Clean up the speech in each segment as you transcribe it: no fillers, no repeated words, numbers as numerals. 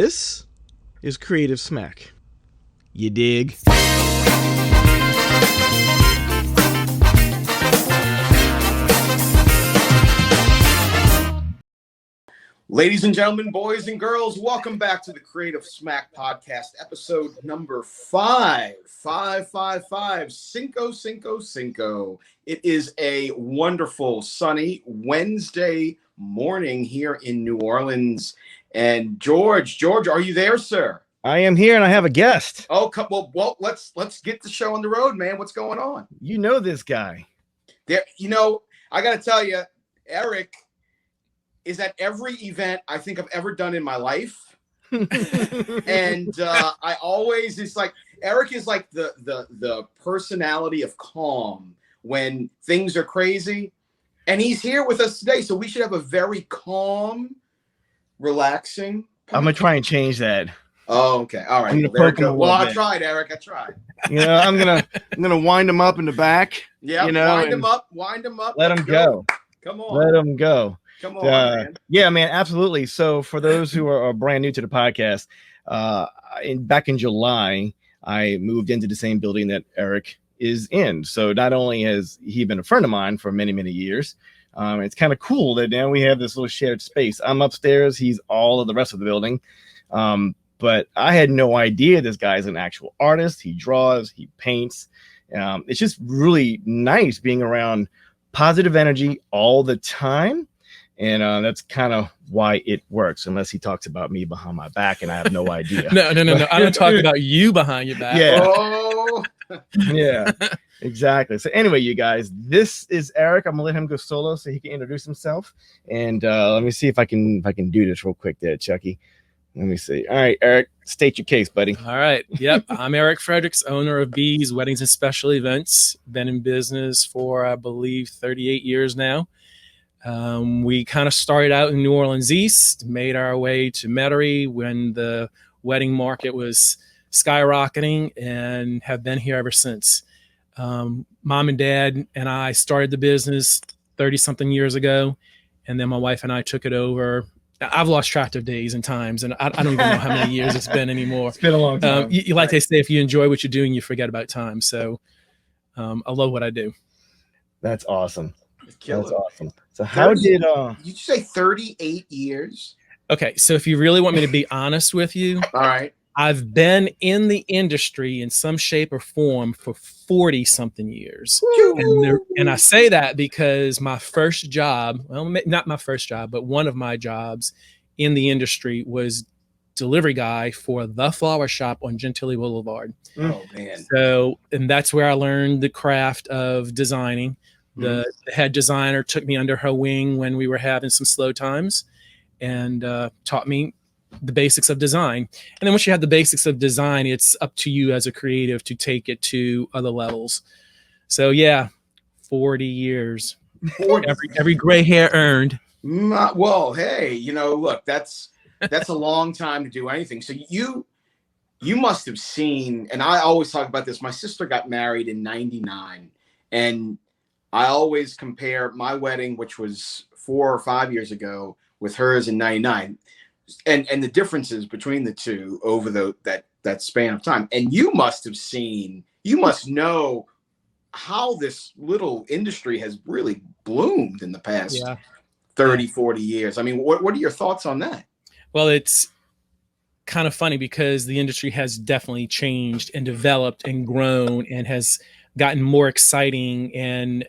This is Creative Smack. You dig? Ladies and gentlemen, boys and girls, welcome back to the Creative Smack podcast, episode number 5. Cinco. It is a wonderful, sunny Wednesday morning here in New Orleans. And George, are you there, sir? I am here, and I have a guest. Oh, well, let's get the show on the road, man. What's going on? You know this guy. There, I got to tell you, Eric is at every event I think I've ever done in my life. And I always, it's like, Eric is like the personality of calm when things are crazy. And he's here with us today. So we should have a very calm, relaxing. I'm going to try and change that. Oh, okay. All right. Well, I tried, Eric. I tried. I'm gonna wind him up in the back. Yeah. Wind him up. Let him go. Come on. Let him go. Come on, man. Yeah, man, absolutely. So for those who are brand new to the podcast, back in July, I moved into the same building that Eric is in. So not only has he been a friend of mine for many, many years, it's kind of cool that now we have this little shared space. I'm upstairs. He's all of the rest of the building. But I had no idea this guy's an actual artist. He draws, he paints. It's just really nice being around positive energy all the time. And that's kind of why it works, unless he talks about me behind my back and I have no idea. No. I don't talk about you behind your back. Yeah. Oh. Yeah, exactly. So anyway, you guys, this is Eric. I'm gonna let him go solo so he can introduce himself. And let me see if I can do this real quick there, Chucky. Let me see. All right, Eric, state your case, buddy. All right. Yep. I'm Eric Fredricks, owner of B's Weddings and Special Events. Been in business for, I believe, 38 years now. We kind of started out in New Orleans East, made our way to Metairie when the wedding market was skyrocketing, and have been here ever since. Mom and Dad and I started the business 30-something years ago, and then my wife and I took it over. I've lost track of days and times, and I don't even know how many years it's been anymore. It's been a long time. Like they say, if you enjoy what you're doing, you forget about time. So I love what I do. That's awesome. That's awesome. So how did you say 38 years? Okay, so if you really want me to be honest with you, all right. I've been in the industry in some shape or form for 40-something years. And I say that because my first job, well, not my first job, but one of my jobs in the industry was delivery guy for the flower shop on Gentilly Boulevard. Oh, man. So, and that's where I learned the craft of designing. The head designer took me under her wing when we were having some slow times and taught me the basics of design. And then once you have the basics of design, it's up to you as a creative to take it to other levels. So yeah, 40 years, 40. Every gray hair earned. Well, hey, look, that's a long time to do anything. So you must have seen, and I always talk about this. My sister got married in 99, and I always compare my wedding, which was 4 or 5 years ago, with hers in 99. And the differences between the two over that span of time. And you must know how this little industry has really bloomed in the past 30, 40 years. I mean, what are your thoughts on that? Well, it's kind of funny because the industry has definitely changed and developed and grown and has gotten more exciting. And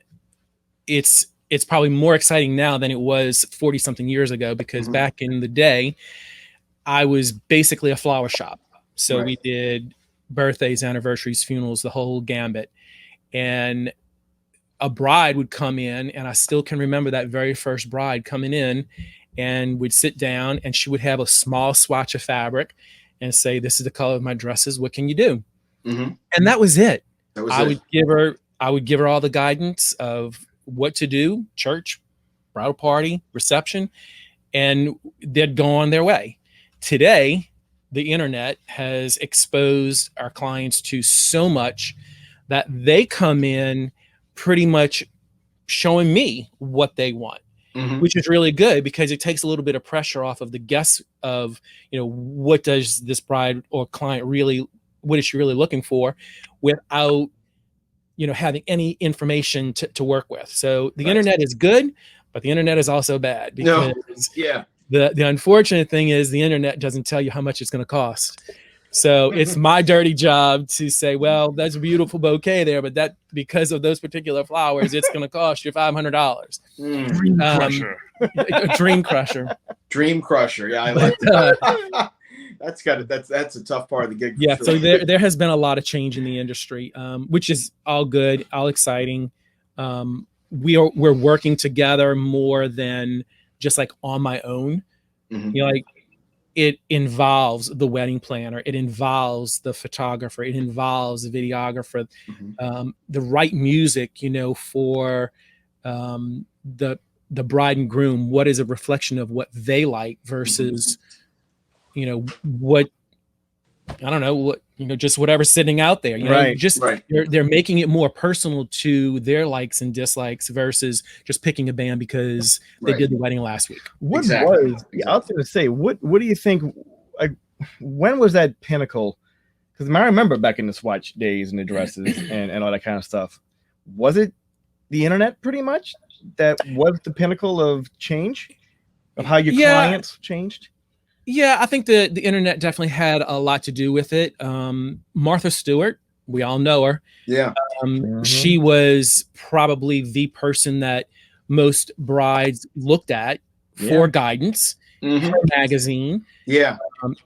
it's probably more exciting now than it was 40-something years ago, because back in the day, I was basically a flower shop. So we did birthdays, anniversaries, funerals, the whole gambit. And a bride would come in, and I still can remember that very first bride coming in and would sit down, and she would have a small swatch of fabric and say, "This is the color of my dresses. What can you do?" And that was it. I would give her all the guidance of what to do, church, bridal party, reception, and they'd go on their way. Today, the internet has exposed our clients to so much that they come in pretty much showing me what they want. which is really good because it takes a little bit of pressure off of the guests of, what does this bride or client really, what is she really looking for, without, having any information to work with. So the internet is good, but the internet is also bad because the unfortunate thing is the internet doesn't tell you how much it's going to cost. So it's my dirty job to say, well, that's a beautiful bouquet there, but that because of those particular flowers, it's going to cost you $500. Dream crusher. Dream crusher. Dream crusher. Yeah, I like that. That's a tough part of the gig. Yeah, sure. so there has been a lot of change in the industry, which is all good, all exciting. We're working together more than just like on my own. Like it involves the wedding planner, it involves the photographer, it involves the videographer, the right music, for the bride and groom. What is a reflection of what they like versus, what I don't know, what just whatever's sitting out there. They're making it more personal to their likes and dislikes versus just picking a band because they did the wedding last week. I was going to say, what do you think? Like, when was that pinnacle? Because I remember back in the Swatch days and the dresses and all that kind of stuff. Was it the internet pretty much that was the pinnacle of change of how your clients changed? Yeah, I think the internet definitely had a lot to do with it. Martha Stewart, we all know her. Yeah. She was probably the person that most brides looked at for guidance, her magazine. Yeah.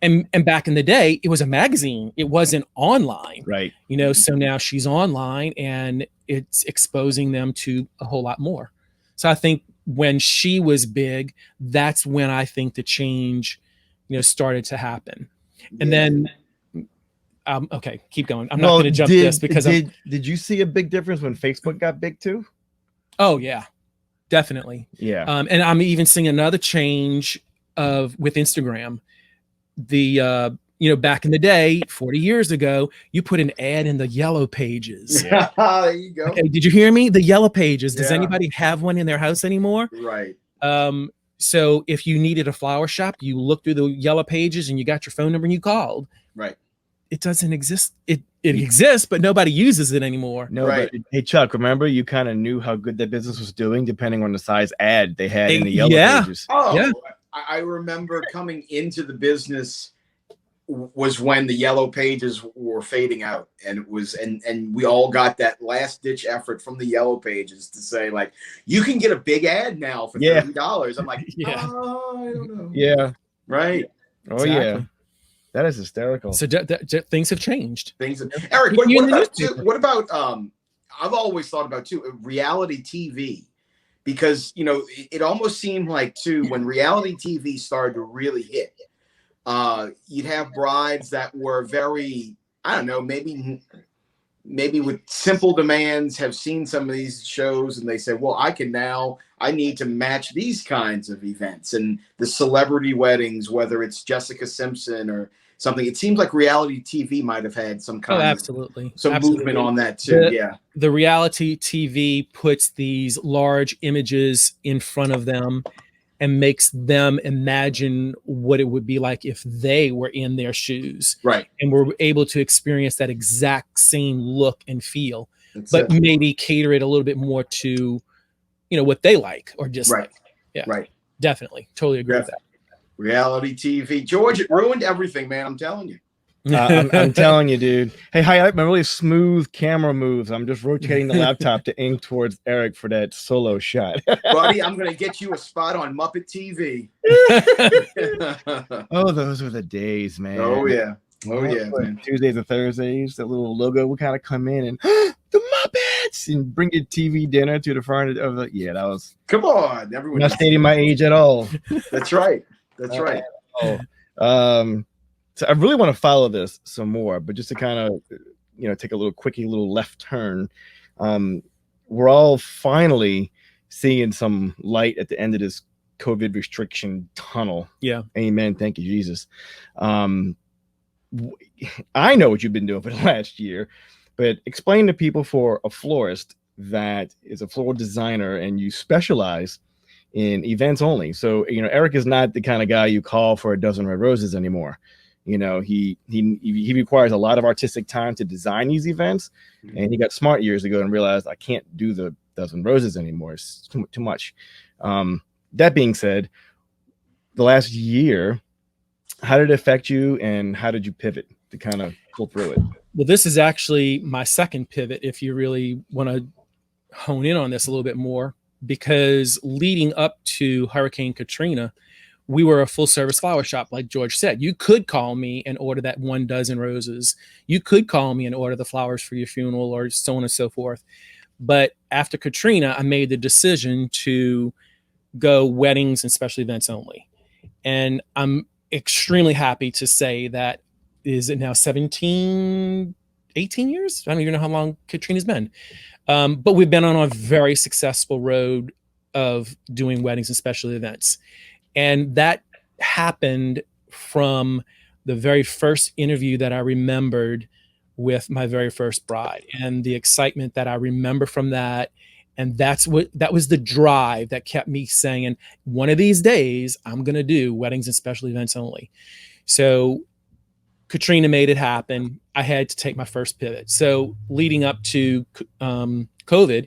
And back in the day, it was a magazine. It wasn't online. Right. So now she's online and it's exposing them to a whole lot more. So I think when she was big, that's when I think the change started to happen. And then okay, keep going. I'm not going to jump this because did you see a big difference when Facebook got big too? Oh yeah, definitely. Yeah. And I'm even seeing another change with Instagram. The back in the day, 40 years ago, you put an ad in the yellow pages. Yeah. There you go. Okay, did you hear me? The yellow pages. Does anybody have one in their house anymore? Right. So if you needed a flower shop, you looked through the yellow pages and you got your phone number and you called. Right. It doesn't exist. It exists, but nobody uses it anymore. No, right. But, hey, Chuck, remember you kind of knew how good that business was doing depending on the size ad they had in the yellow pages. Oh, yeah. I remember coming into the business was when the yellow pages were fading out, and it was and we all got that last ditch effort from the yellow pages to say, like, you can get a big ad now for $30. I'm like, I don't know. Yeah. Right. Oh yeah. That is hysterical. So things have changed. Eric, what about I've always thought about too, reality TV, because it almost seemed like too, when reality TV started to really hit, you'd have brides that were very, I don't know, maybe with simple demands, have seen some of these shows and they say, well, I need to match these kinds of events and the celebrity weddings, whether it's Jessica Simpson or something. It seems like reality TV might have had some kind of movement on that too. The reality TV puts these large images in front of them and makes them imagine what it would be like if they were in their shoes. Right. And we're able to experience that exact same look and feel, but maybe cater it a little bit more to, what they like or dislike. Right. Yeah. Right. Definitely. Totally agree with that. Reality TV. George, it ruined everything, man. I'm telling you. I'm telling you, dude. Hey, highlight my really smooth camera moves. I'm just rotating the laptop to aim towards Eric for that solo shot. Buddy, I'm going to get you a spot on Muppet TV. Oh, those were the days, man. Oh, yeah. Oh, yeah. Man. Tuesdays and Thursdays, that little logo would kind of come in and the Muppets and bring your TV dinner to the front of the. Yeah, that was. Come on. Everyone. Not stating my age at all. That's right. That's right. So I really want to follow this some more, but just to kind of, take a little left turn. We're all finally seeing some light at the end of this COVID restriction tunnel. Yeah. Amen. Thank you, Jesus. I know what you've been doing for the last year, but explain to people, for a florist that is a floral designer and you specialize in events only. So, Eric is not the kind of guy you call for a dozen red roses anymore. He requires a lot of artistic time to design these events, and he got smart years ago and realized I can't do the dozen roses anymore. It's too much. That being said, the last year, how did it affect you, and how did you pivot to kind of pull through it? Well, this is actually my second pivot, if you really want to hone in on this a little bit more, because leading up to Hurricane Katrina, we were a full service flower shop. Like George said, you could call me and order that 1 dozen roses. You could call me and order the flowers for your funeral, or so on and so forth. But after Katrina, I made the decision to go weddings and special events only. And I'm extremely happy to say that, is it now 17, 18 years? I don't even know how long Katrina's been. But we've been on a very successful road of doing weddings and special events. And that happened from the very first interview that I remembered with my very first bride, and the excitement that I remember from that. And that was the drive that kept me saying, one of these days I'm going to do weddings and special events only. So Katrina made it happen. I had to take my first pivot. So leading up to COVID,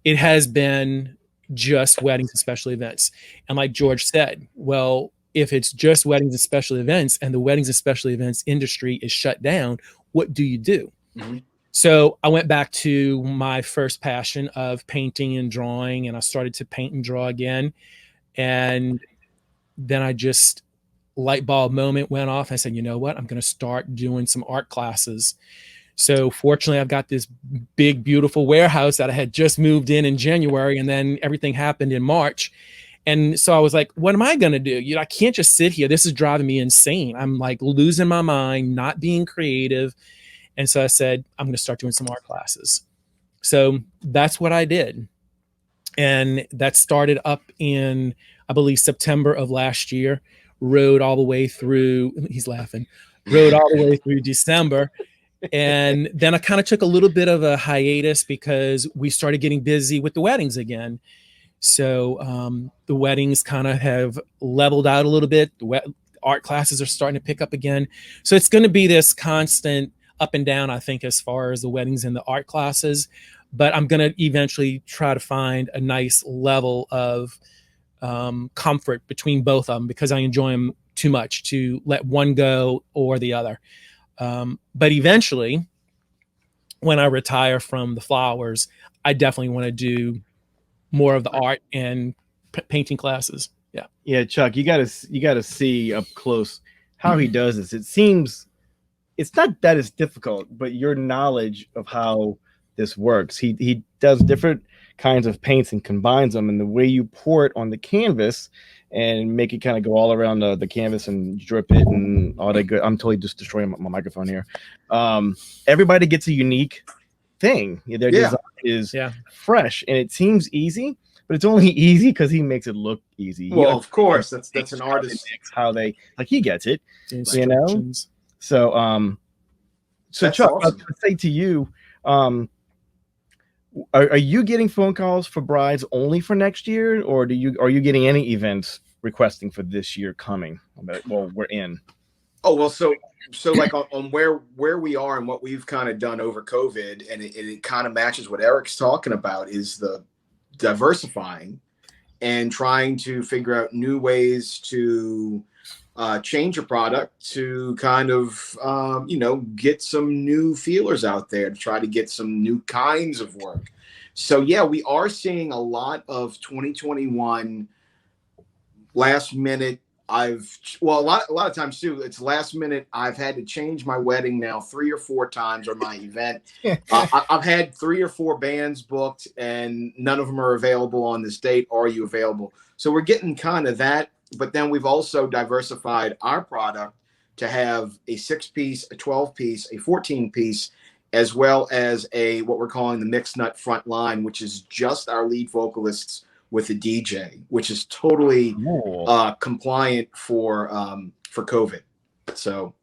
it has been just weddings and special events. And like George said, well, if it's just weddings and special events and the weddings and special events industry is shut down, what do you do? Mm-hmm. So I went back to my first passion of painting and drawing, and I started to paint and draw again. And then light bulb moment went off. I said, you know what? I'm going to start doing some art classes. So fortunately, I've got this big, beautiful warehouse that I had just moved in January, and then everything happened in March. And so I was like, what am I going to do? I can't just sit here. This is driving me insane. I'm like losing my mind, not being creative. And so I said, I'm going to start doing some art classes. So that's what I did. And that started up in, I believe, September of last year, rode all the way through, he's laughing, rode all the way through December. And then I kind of took a little bit of a hiatus because we started getting busy with the weddings again. So the weddings kind of have leveled out a little bit. The art classes are starting to pick up again. So it's going to be this constant up and down, I think, as far as the weddings and the art classes. But I'm going to eventually try to find a nice level of comfort between both of them, because I enjoy them too much to let one go or the other. But eventually, when I retire from the flowers, I definitely want to do more of the art and painting classes. Yeah, Chuck, you gotta see up close how he does this. It seems it's not that it's difficult, but your knowledge of how this works. He does different kinds of paints and combines them, and the way you pour it on the canvas and make it kind of go all around the canvas and drip it and all that good. I'm totally just destroying my microphone here. Everybody gets a unique thing. Their design is fresh, and it seems easy, but it's only easy because he makes it look easy. Well, of course, that's an artist. How they he gets it, you know. So, Chuck, awesome. I'll say to you, are you getting phone calls for brides only for next year, or are you getting any events requesting for this year coming? Well, we're in. Oh, well, so like on where we are and what we've kind of done over COVID, and it kind of matches what Eric's talking about, is the diversifying and trying to figure out new ways to change your product to kind of, get some new feelers out there to try to get some new kinds of work. So, yeah, we are seeing a lot of 2021 last minute. A lot of times too, it's last minute. I've had to change my wedding now 3 or 4 times, or my event. I've had 3 or 4 bands booked, and none of them are available on this date. Are you available? So we're getting kind of that. But then we've also diversified our product to have a 6-piece, a 12-piece, a 14-piece, as well as what we're calling the mixed nut front line, which is just our lead vocalists with a DJ, which is totally compliant for COVID. So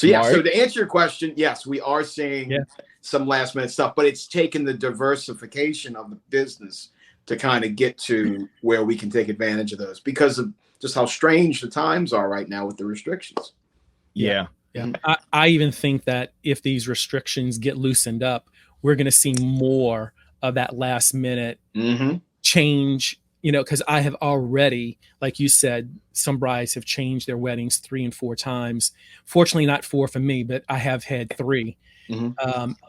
yeah. So to answer your question, yes, we are seeing some last minute stuff, but it's taken the diversification of the business to kind of get to where we can take advantage of those because of just how strange the times are right now with the restrictions. Yeah. I even think that if these restrictions get loosened up, we're going to see more of that last minute change, because I have already, like you said, some brides have changed their weddings 3 and 4 times. Fortunately, not 4 for me, but I have had 3.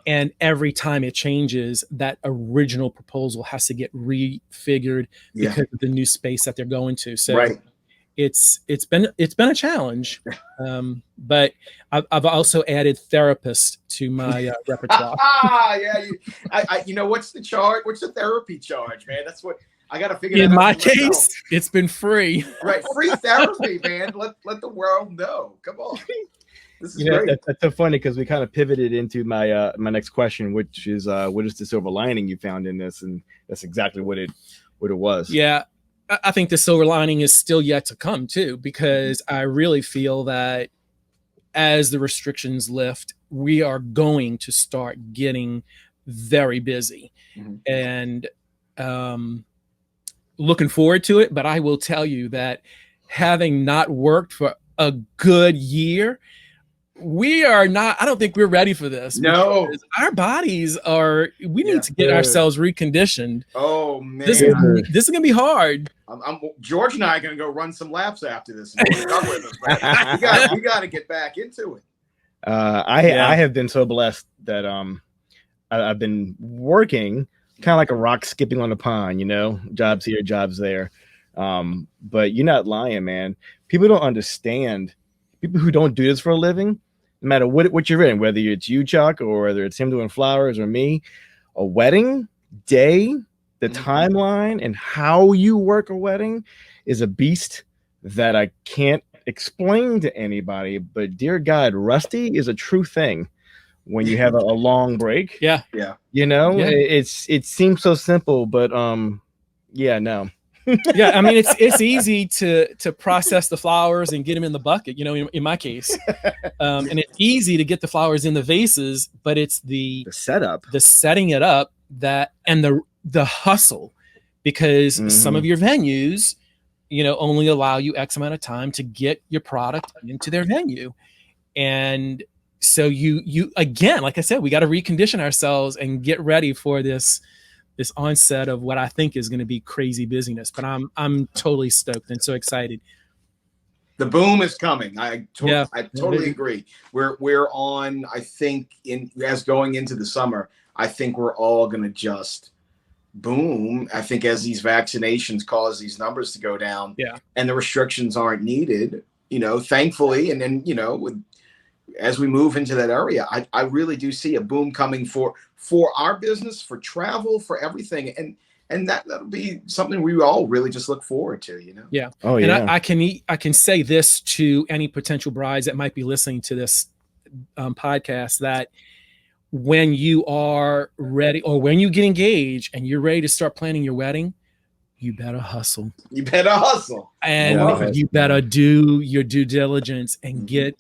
And every time it changes, that original proposal has to get refigured because of the new space that they're going to. So it's been a challenge. But I've also added therapists to my repertoire. What's the charge? What's the therapy charge, man? That's what I got to figure out. In my case, it's been free. Right. Free therapy, man. Let the world know. Come on. This is great. That's so funny because we kind of pivoted into my my next question, which is what is the silver lining you found in this? And that's exactly what it was. Yeah. I think the silver lining is still yet to come too, because I really feel that as the restrictions lift, we are going to start getting very busy and looking forward to it. But I will tell you that having not worked for a good year, I don't think we're ready for this. No, our bodies we need to get ourselves reconditioned. Oh man, this is gonna be hard. George and I are gonna go run some laps after this. We got to get back into it. I have been so blessed that I've been working kind of like a rock skipping on the pond, jobs here, jobs there. But you're not lying, man. People don't understand. People who don't do this for a living, no matter what you're in, whether it's you, Chuck, or whether it's him doing flowers or me, a wedding day, the timeline and how you work a wedding is a beast that I can't explain to anybody. But dear God, rusty is a true thing when you have a long break. Yeah. It seems so simple, but no. Yeah, I mean it's easy to process the flowers and get them in the bucket, in my case, and it's easy to get the flowers in the vases, but it's the setup, the setting it up, and the hustle, because some of your venues, only allow you X amount of time to get your product into their venue, and so you again, like I said, we got to recondition ourselves and get ready for this onset of what I think is going to be crazy busyness. But I'm totally stoked and so excited. The boom is coming. I totally agree. We're on, I think, as going into the summer, I think we're all going to just boom. I think as these vaccinations cause these numbers to go down and the restrictions aren't needed, thankfully. And then, as we move into that area, I really do see a boom coming for our business, for travel, for everything. And that'll be something we all really just look forward to, Yeah. Oh, and yeah. I can say this to any potential brides that might be listening to this podcast, that when you are ready or when you get engaged and you're ready to start planning your wedding, you better hustle. And you better do your due diligence and get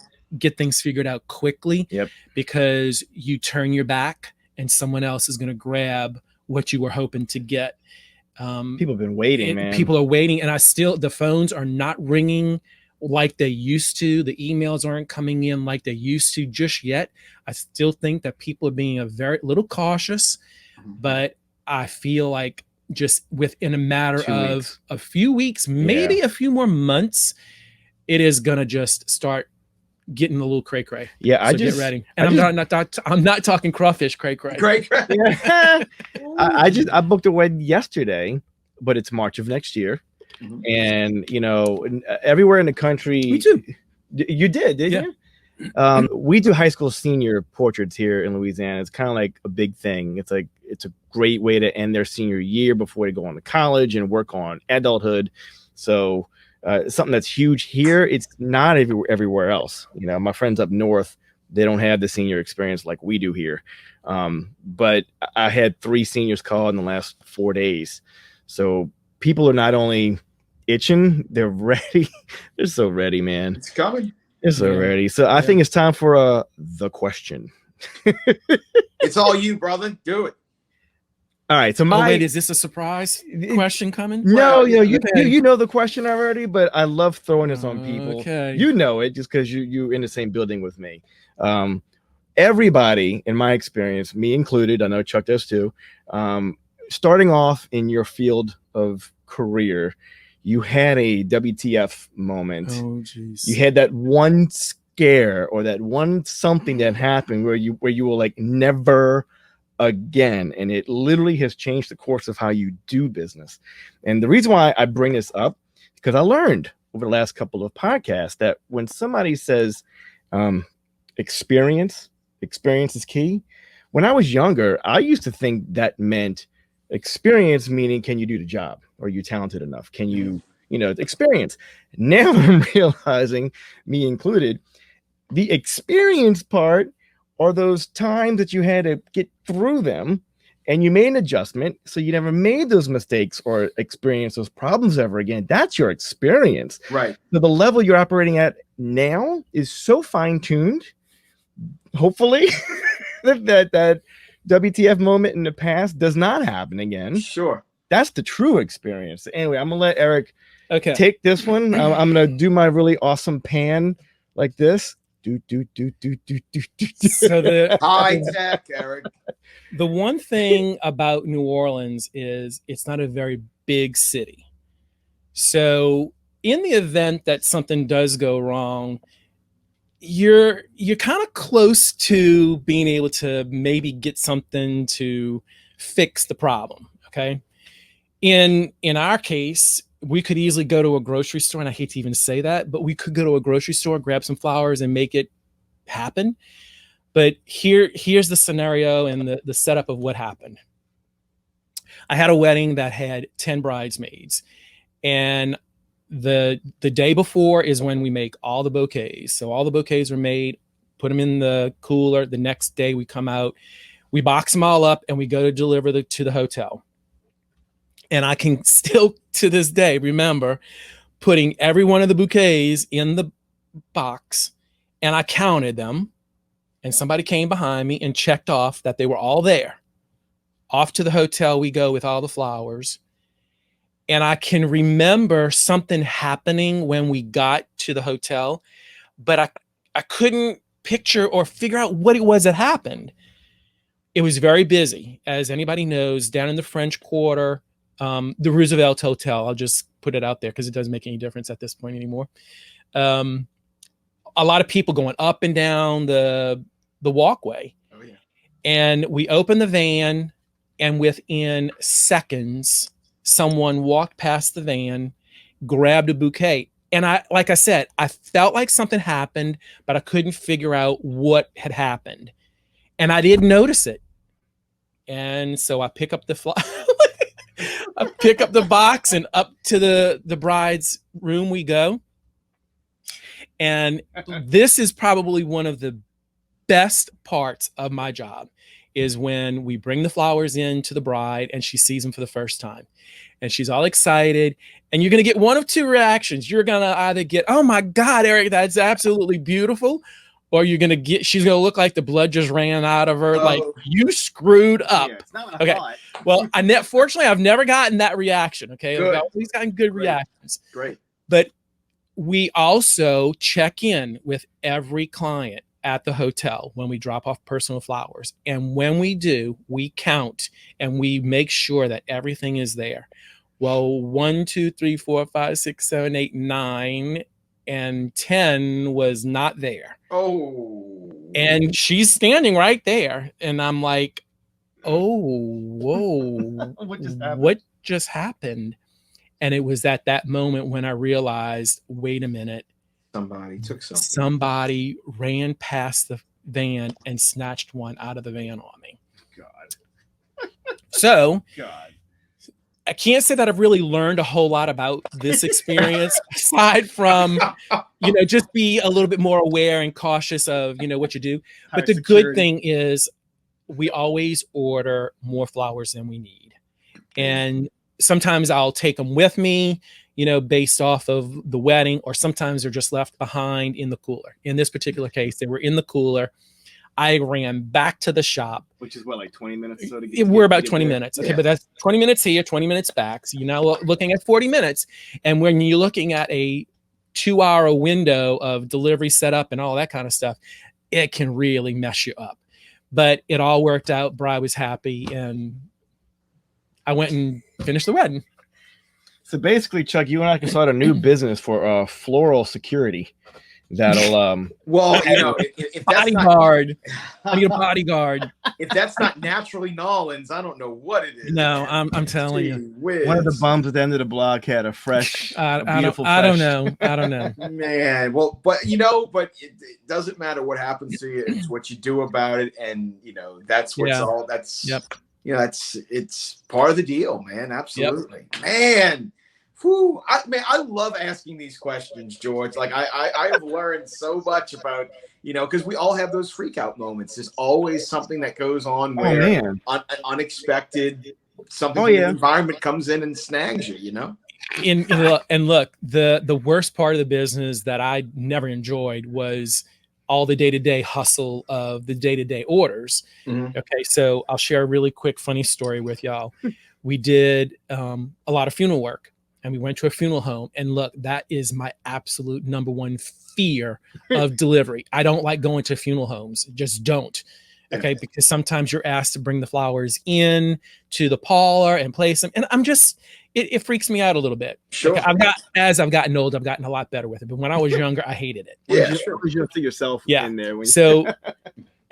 things figured out quickly, because you turn your back and someone else is going to grab what you were hoping to get. People have been waiting, man. People are waiting, and the phones are not ringing like they used to. The emails aren't coming in like they used to just yet. I still think that people are being a very little cautious, but I feel like just within a matter of a few weeks, maybe a few more months, it is going to just start getting a little cray cray. Yeah, so get ready. And I'm not talking crawfish cray cray. Yeah. I booked a wedding yesterday, but it's March of next year, and everywhere in the country. Me too. You did you? We do high school senior portraits here in Louisiana. It's kind of like a big thing. It's a great way to end their senior year before they go on to college and work on adulthood. So. Something that's huge here. It's not everywhere else. My friends up north, they don't have the senior experience like we do here. But I had 3 seniors call in the last 4 days. So people are not only itching, they're ready. They're so ready, man. It's coming. They're so ready. So I think it's time for the question. It's all you, brother. Do it. All right. So Oh, wait, is this a surprise question coming? No, Well, you know the question already, but I love throwing this on people. Okay. You know it just because you're in the same building with me. Everybody, in my experience, me included, I know Chuck does too, starting off in your field of career, you had a WTF moment. Oh, jeez. You had that one scare or that one something that happened where you were like, never again, and it literally has changed the course of how you do business. And the reason why I bring this up, because I learned over the last couple of podcasts that when somebody says experience is key. When I was younger, I used to think that meant experience, meaning can you do the job? Are you talented enough? Can you experience? Now I'm realizing, me included, the experience part are those times that you had to get through them and you made an adjustment so you never made those mistakes or experience those problems ever again. That's your experience. Right. So the level you're operating at now is so fine-tuned, hopefully, that WTF moment in the past does not happen again. Sure. That's the true experience. Anyway, I'm going to let Eric take this one. I'm going to do my really awesome pan like this. So high tech, Eric. The one thing about New Orleans is it's not a very big city. So in the event that something does go wrong, you're kind of close to being able to maybe get something to fix the problem. Okay. In our case, we could easily go to a grocery store, and I hate to even say that, but we could go to a grocery store, grab some flowers, and make it happen. But here's the scenario and the setup of what happened. I had a wedding that had 10 bridesmaids, and the day before is when we make all the bouquets. So all the bouquets were made, put them in the cooler. The next day we come out, we box them all up, and we go to deliver to the hotel. And I can still, to this day, remember putting every one of the bouquets in the box, and I counted them, and somebody came behind me and checked off that they were all there. Off to the hotel we go with all the flowers. And I can remember something happening when we got to the hotel, but I couldn't picture or figure out what it was that happened. It was very busy. As anybody knows, down in the French Quarter, the Roosevelt Hotel, I'll just put it out there because it doesn't make any difference at this point anymore. A lot of people going up and down the walkway. Oh, yeah. And we opened the van, and within seconds, someone walked past the van, grabbed a bouquet. And like I said, I felt like something happened, but I couldn't figure out what had happened. And I didn't notice it. And so I pick up I pick up the box, and up to the bride's room we go. And this is probably one of the best parts of my job, is when we bring the flowers in to the bride and she sees them for the first time. And she's all excited. And you're going to get one of two reactions. You're going to either get, oh my God, Eric, that's absolutely beautiful. Or she's going to look like the blood just ran out of her. Oh. Like, you screwed up. Yeah, it's not what I thought. Well, fortunately, I've never gotten that reaction. Okay. Good. I've always gotten good reactions. Great. But we also check in with every client at the hotel when we drop off personal flowers. And when we do, we count and we make sure that everything is there. Well, 1, 2, 3, 4, 5, 6, 7, 8, 9, and 10 was not there. Oh. And she's standing right there. And I'm like, oh, whoa. What just happened? And it was at that moment when I realized, wait a minute. Somebody took something. Somebody ran past the van and snatched one out of the van on me. God. So God. I can't say that I've really learned a whole lot about this experience aside from, just be a little bit more aware and cautious of, what you do. But the good thing is we always order more flowers than we need. And sometimes I'll take them with me, based off of the wedding, or sometimes they're just left behind in the cooler. In this particular case, they were in the cooler. I ran back to the shop. Which is what, like 20 minutes? So We're about 20 minutes. Okay, but that's 20 minutes here, 20 minutes back. So you're now looking at 40 minutes. And when you're looking at a 2-hour window of delivery setup and all that kind of stuff, it can really mess you up. But it all worked out. Bri was happy, and I went and finished the wedding. So basically, Chuck, you and I can start a new business for floral security. That'll well, you know, if that's bodyguard. I need a bodyguard. If that's not naturally Nolans, I don't know what it is. No, I'm telling you. One of the bums at the end of the block had a fresh, beautiful. I don't know. Man, well, but you know, but it doesn't matter what happens to you. It's what you do about it, and you know, that's what's all. That's you know, it's part of the deal, man. Absolutely, man. Whew, I love asking these questions, George. Like I have learned so much about, you know, because we all have those freak out moments. There's always something that goes on where unexpected something from the environment comes in and snags you, you know? And look, the worst part of the business that I never enjoyed was all the day-to-day hustle of the day-to-day orders. Mm-hmm. Okay, so I'll share a really quick funny story with y'all. We did a lot of funeral work. And we went to a funeral home, and look, that is my absolute number one fear of delivery. I don't like going to funeral homes. Just don't. Okay. Because sometimes you're asked to bring the flowers in to the parlor and place them. And I'm just, it freaks me out a little bit. Sure. Okay? As I've gotten older, I've gotten a lot better with it. But when I was younger, I hated it. Yeah. You have to yourself in there. So,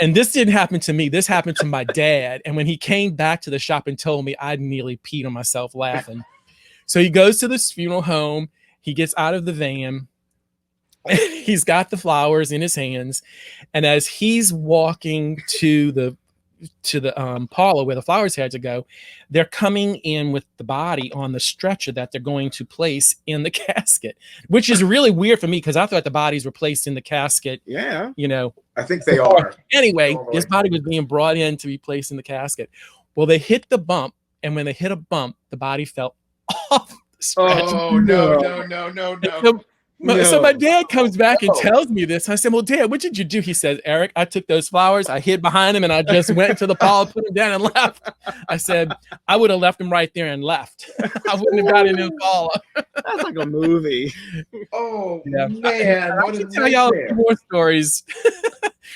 and this didn't happen to me. This happened to my dad. And when he came back to the shop and told me, I nearly peed on myself laughing. So he goes to this funeral home. He gets out of the van. He's got the flowers in his hands. And as he's walking to the parlor where the flowers had to go, they're coming in with the body on the stretcher that they're going to place in the casket, which is really weird for me because I thought the bodies were placed in the casket. Yeah. You know, I think they are. Anyway, this body was being brought in to be placed in the casket. Well, they hit the bump. And when they hit a bump, the body fell off the stretcher. Oh, no. So my dad comes back and tells me this. I said, well, Dad, what did you do? He says, Eric, I took those flowers, I hid behind him, and I just went to the parlor, put them down, and left. I said, I would have left them right there and left. I wouldn't have got in the parlor. That's like a movie. Oh, man. I can tell y'all more stories.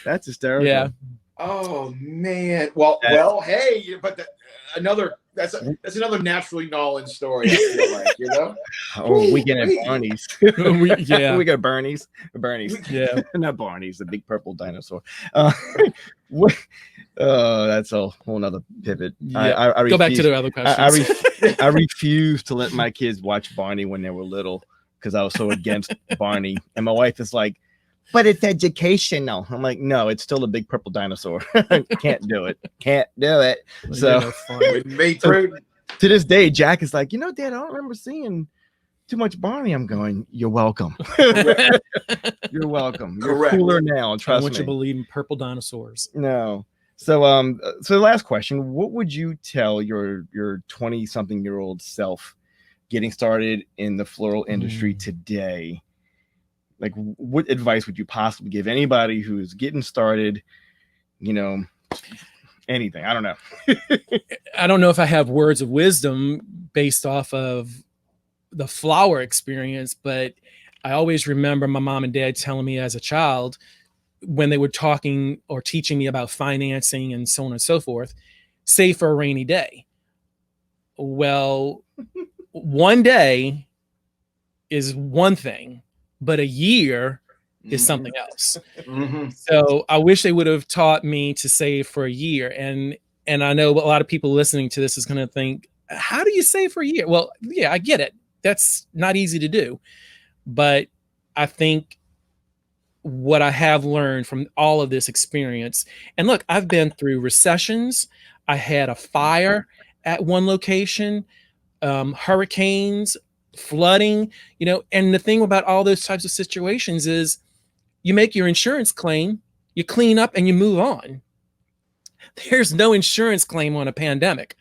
That's hysterical. Yeah. Oh, man. Well, hey, but that's another naturally Nolan story, I feel like, you know? Oh, weekend at Barney's. We got Bernie's. Yeah. Not Barney's, the big purple dinosaur. That's a whole nother pivot. Yeah. I go back to the other questions. I refuse to let my kids watch Barney when they were little because I was so against Barney. And my wife is like, but it's educational. I'm like, no, it's still a big purple dinosaur. Can't do it. So to this day, Jack is like, you know, Dad, I don't remember seeing too much Barney. I'm going, you're welcome. You're welcome. You're correct. Cooler now. Trust me. I want you to believe in purple dinosaurs. No. So the last question, what would you tell your 20-something-year-old self getting started in the floral industry today? Like, what advice would you possibly give anybody who's getting started, you know, anything? I don't know. I don't know if I have words of wisdom based off of the flower experience, but I always remember my mom and dad telling me as a child when they were talking or teaching me about financing and so on and so forth, save for a rainy day. Well, one day is one thing, but a year is something else. Mm-hmm. So I wish they would have taught me to save for a year. And I know a lot of people listening to this is going to think, how do you save for a year? Well, yeah, I get it. That's not easy to do. But I think what I have learned from all of this experience, and look, I've been through recessions. I had a fire at one location, hurricanes, flooding, you know, and the thing about all those types of situations is you make your insurance claim, you clean up and you move on. There's no insurance claim on a pandemic.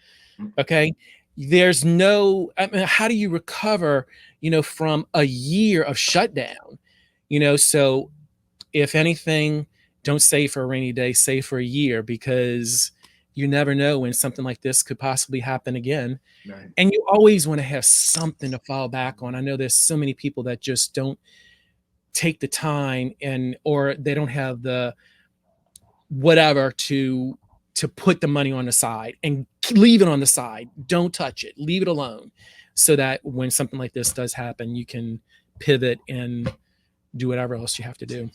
Okay. There's no, I mean, how do you recover, you know, from a year of shutdown, you know? So if anything, don't save for a rainy day, save for a year, because you never know when something like this could possibly happen again. Right. And you always want to have something to fall back on. I know there's so many people that just don't take the time, or they don't have the whatever to put the money on the side and leave it on the side. Don't touch it. Leave it alone, so that when something like this does happen, you can pivot and do whatever else you have to do.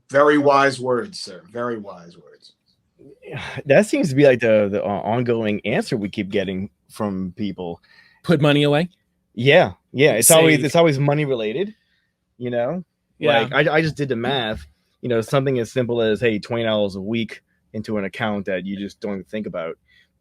Very wise words, sir. Very wise words. That seems to be like the ongoing answer we keep getting from people. Put money away. Yeah. It's Save. always money related. You know, Yeah. like I just did the math. You know, something as simple as, hey, $20 a week into an account that you just don't even think about,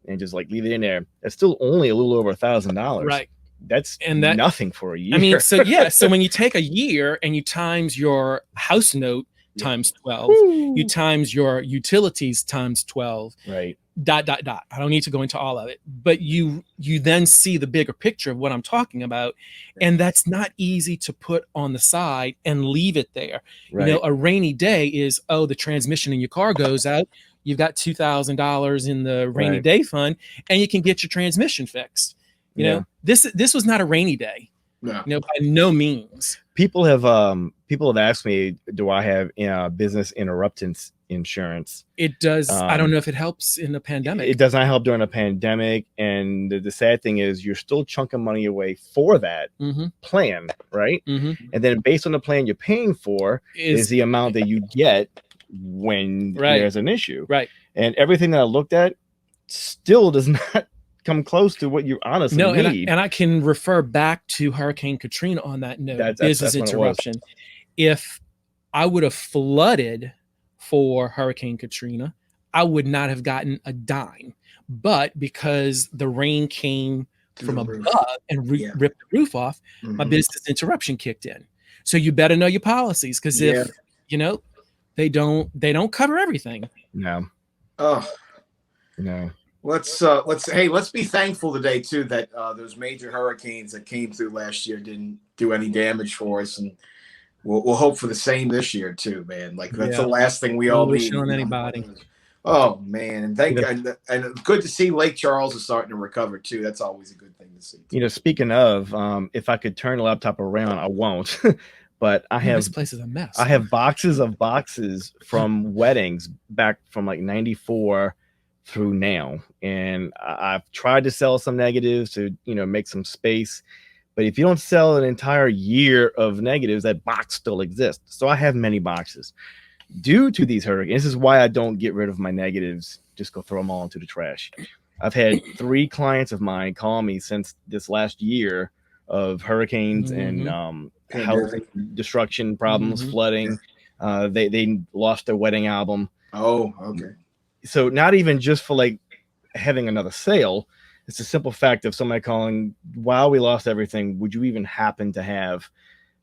and just like leave it in there. It's still only a little over $1,000. Right. That's nothing for a year. I mean, so so when you take a year and you times your house note times 12, you times your utilities times 12, right? ... I don't need to go into all of it, but you then see the bigger picture of what I'm talking about, and that's not easy to put on the side and leave it there. Right. You know, a rainy day is, the transmission in your car goes out. You've got $2,000 in the rainy day fund, and you can get your transmission fixed. You know, this was not a rainy day. No. You know, by no means. People have asked me, do I have business interruptance insurance? It does. I don't know if it helps in the pandemic. It does not help during a pandemic, and the sad thing is you're still chunking money away for that plan, right? And then based on the plan you're paying for is the amount that you get when there's an issue, right? And everything that I looked at still does not come close to what you honestly need. And I can refer back to Hurricane Katrina on that note. Business interruption. If I would have flooded for Hurricane Katrina, I would not have gotten a dime. But because the rain came from above and ripped the roof off, my business interruption kicked in. So you better know your policies, because if you know, they don't cover everything. No. Oh no. Let's be thankful today too that those major hurricanes that came through last year didn't do any damage for us, and we'll hope for the same this year too, man. Like that's the last thing we all need on anybody. Oh man, and good to see Lake Charles is starting to recover too. That's always a good thing to see. You know, speaking of, if I could turn the laptop around, I won't. But this place is a mess. I have boxes of boxes from weddings back from like 94 through now, and I've tried to sell some negatives to make some space, but if you don't sell an entire year of negatives, that box still exists. So I have many boxes due to these hurricanes. This is why I don't get rid of my negatives, just go throw them all into the trash. I've had 3 clients of mine call me since this last year of hurricanes and housing destruction problems, flooding. They lost their wedding album. Oh, okay. So not even just for like having another sale, it's a simple fact of somebody calling, wow, we lost everything. Would you even happen to have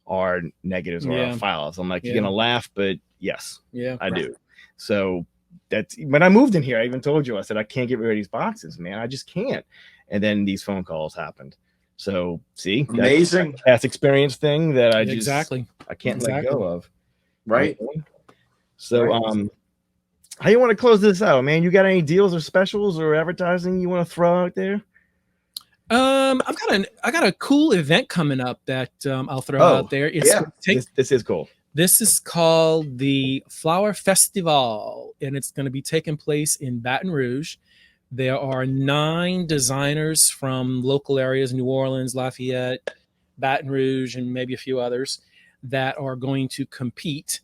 our negatives or our files? I'm like, you're going to laugh, but yes, I do. So that's when I moved in here, I even told you, I said, I can't get rid of these boxes, man. I just can't. And then these phone calls happened. So see, amazing past experience thing that I just, I can't let go of. Right. So, how you want to close this out, man? You got any deals or specials or advertising you want to throw out there? I got a cool event coming up that I'll throw out there. This is cool. This is called the Flower Festival, and it's going to be taking place in Baton Rouge. There are 9 designers from local areas, New Orleans, Lafayette, Baton Rouge, and maybe a few others, that are going to compete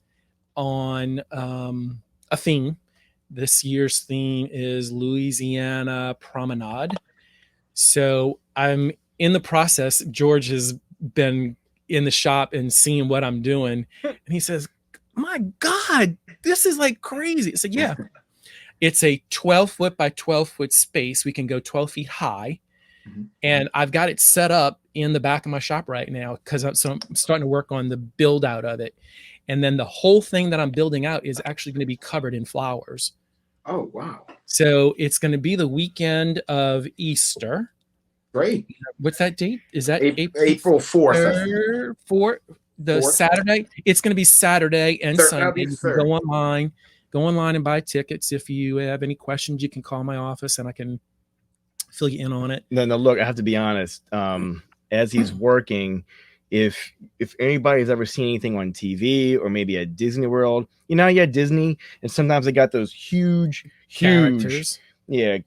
on a theme. This year's theme is Louisiana Promenade. So I'm in the process. George has been in the shop and seeing what I'm doing. And he says, my God, this is like crazy. So yeah, it's a 12-foot by 12-foot space. We can go 12 feet high. And I've got it set up in the back of my shop right now because I'm starting to work on the build out of it. And then the whole thing that I'm building out is actually going to be covered in flowers. Oh, wow. So it's going to be the weekend of Easter. Great. What's that date? Is that April 4th? The 4th? Saturday. It's going to be Saturday and Sunday. You can go online, go online and buy tickets. If you have any questions, you can call my office and I can fill you in on it. No, look, I have to be honest. As he's working, if anybody's ever seen anything on TV or maybe at Disney World, you at Disney, and sometimes they got those huge Characters.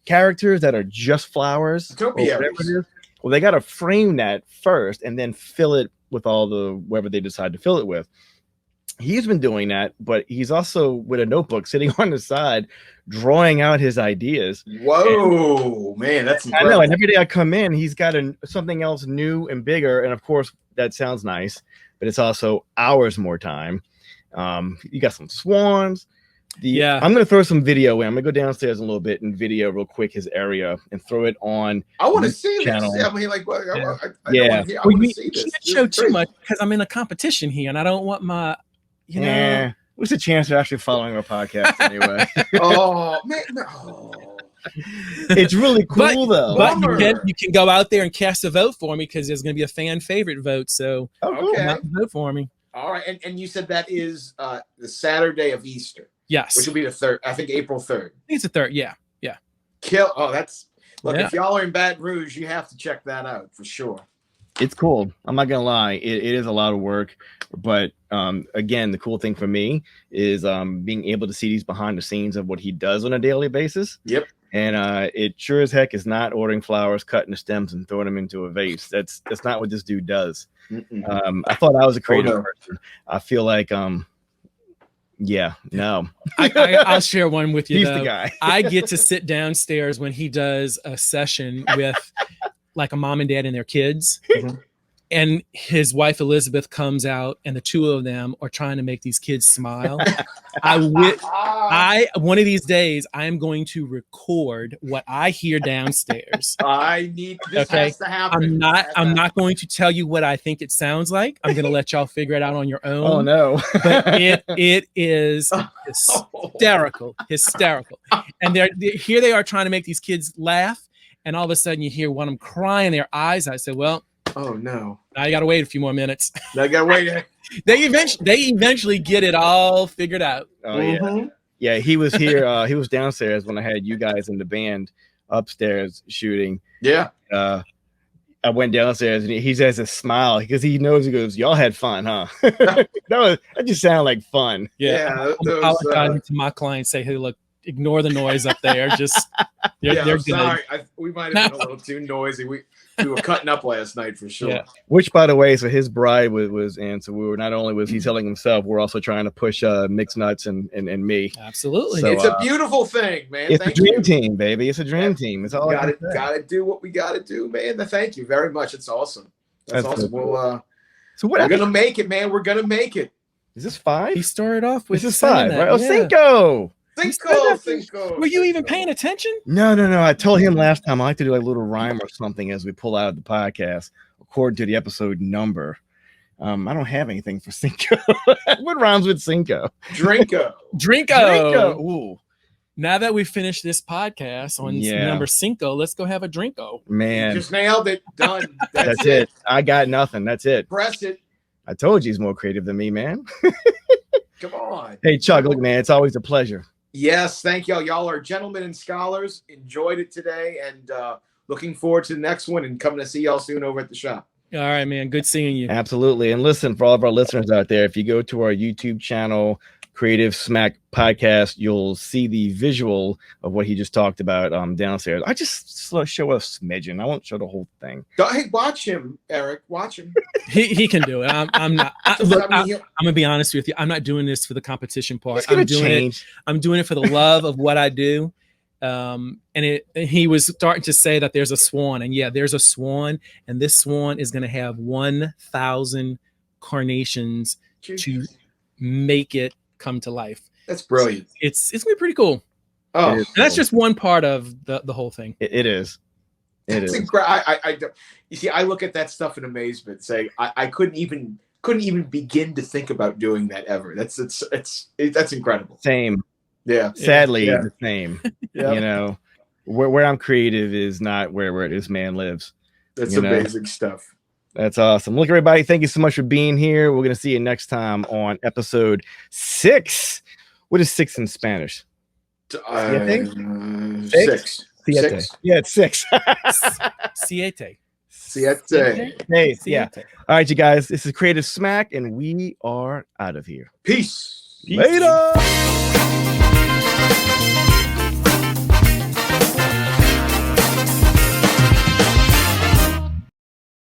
Characters that are just flowers. Topiaries. Well, they got to frame that first and then fill it with all the whatever they decide to fill it with. He's been doing that, but he's also with a notebook sitting on the side, drawing out his ideas. Whoa, man, that's incredible. I know. And every day I come in, he's got something else new and bigger. And of course, that sounds nice, but it's also hours more time. You got some swans. I'm going to throw some video in. I'm going to go downstairs a little bit and video real quick his area and throw it on. I want to see channel. this. I mean, like, well, I want you to see this. Can't show too much because I'm in a competition here, and I don't want my, what's the chance of actually following our podcast anyway? Oh man, no. It's really cool though. But you can go out there and cast a vote for me because there's going to be a fan favorite vote. So vote for me. All right, and you said that is the Saturday of Easter. Yes, which will be the 3rd. I think April 3rd. I think it's the 3rd. Yeah. If y'all are in Baton Rouge, you have to check that out for sure. It's cool. I'm not gonna lie. It is a lot of work, but again, the cool thing for me is being able to see these behind the scenes of what he does on a daily basis. Yep. And it sure as heck is not ordering flowers, cutting the stems, and throwing them into a vase. That's not what this dude does. I thought I was a creative person. I feel like no. I'll share one with you. He's though. the guy. I get to sit downstairs when he does a session with like a mom and dad and their kids. And his wife Elizabeth comes out, and the two of them are trying to make these kids smile. One of these days, I am going to record what I hear downstairs. This has to happen. I'm not going to tell you what I think it sounds like. I'm going to let y'all figure it out on your own. Oh no! But it is hysterical. And here they are trying to make these kids laugh, and all of a sudden you hear one of them crying their eyes. I said, well. Oh no! Now you gotta wait a few more minutes. I gotta wait. They eventually get it all figured out. Oh yeah. He was here. He was downstairs when I had you guys in the band upstairs shooting. Yeah. I went downstairs and he has a smile because he knows. He goes, "Y'all had fun, huh?" that just sounded like fun. Yeah. I'm apologizing to my clients. Say, hey, look, ignore the noise up there. Just they're good. Sorry. We might have been a little too noisy. We were cutting up last night for sure. Yeah. Which, by the way, so his bride was in. So we were not only was he telling himself, we're also trying to push Mixed Nuts and me. Absolutely. So, it's a beautiful thing, man. It's a dream team, baby. It's a dream team. It's all gotta do what we gotta do, man. Thank you very much. It's awesome. That's awesome. Cool. We're gonna make it, man. We're gonna make it. Is this 5? He started off with this is 5, right? Oh, Cinco. Cinco. Were you even paying attention? No. I told him last time I like to do like a little rhyme or something as we pull out of the podcast according to the episode number. I don't have anything for Cinco. What rhymes with Cinco? Drinko. Ooh. Now that we finished this podcast on number Cinco, let's go have a Drinko. Man. You just nailed it. Done. That's it. I got nothing. That's it. Press it. I told you he's more creative than me, man. Come on. Hey, Chuck, look, man, it's always a pleasure. Yes, thank y'all. Y'all are gentlemen and scholars. Enjoyed it today, and looking forward to the next one and coming to see y'all soon over at the shop. All right, man. Good seeing you. Absolutely. And listen, for all of our listeners out there, if you go to our YouTube channel, Creative Smack Podcast, you'll see the visual of what he just talked about downstairs. I just show a smidgen. I won't show the whole thing. Hey, watch him, Eric. Watch him. He can do it. I'm not. I'm gonna be honest with you. I'm not doing this for the competition part. I'm doing it for the love of what I do. And he was starting to say that there's a swan, and there's a swan, and this swan is gonna have 1,000 carnations to make it come to life. That's brilliant. It's gonna be pretty cool. Oh, and that's just one part of the whole thing. It is. It's incredible. You see, I look at that stuff in amazement, saying I couldn't even begin to think about doing that ever. That's incredible. Same. Yeah. Sadly, the same. You know, where I'm creative is not where this man lives. That's amazing stuff. That's awesome. Look, everybody, thank you so much for being here. We're going to see you next time on episode 6 What is 6 in Spanish? Six. Siete. Six. Yeah, it's 6. Siete. Siete. Hey, yeah. Siete. All right, you guys. This is Creative Smack, and we are out of here. Peace. Later.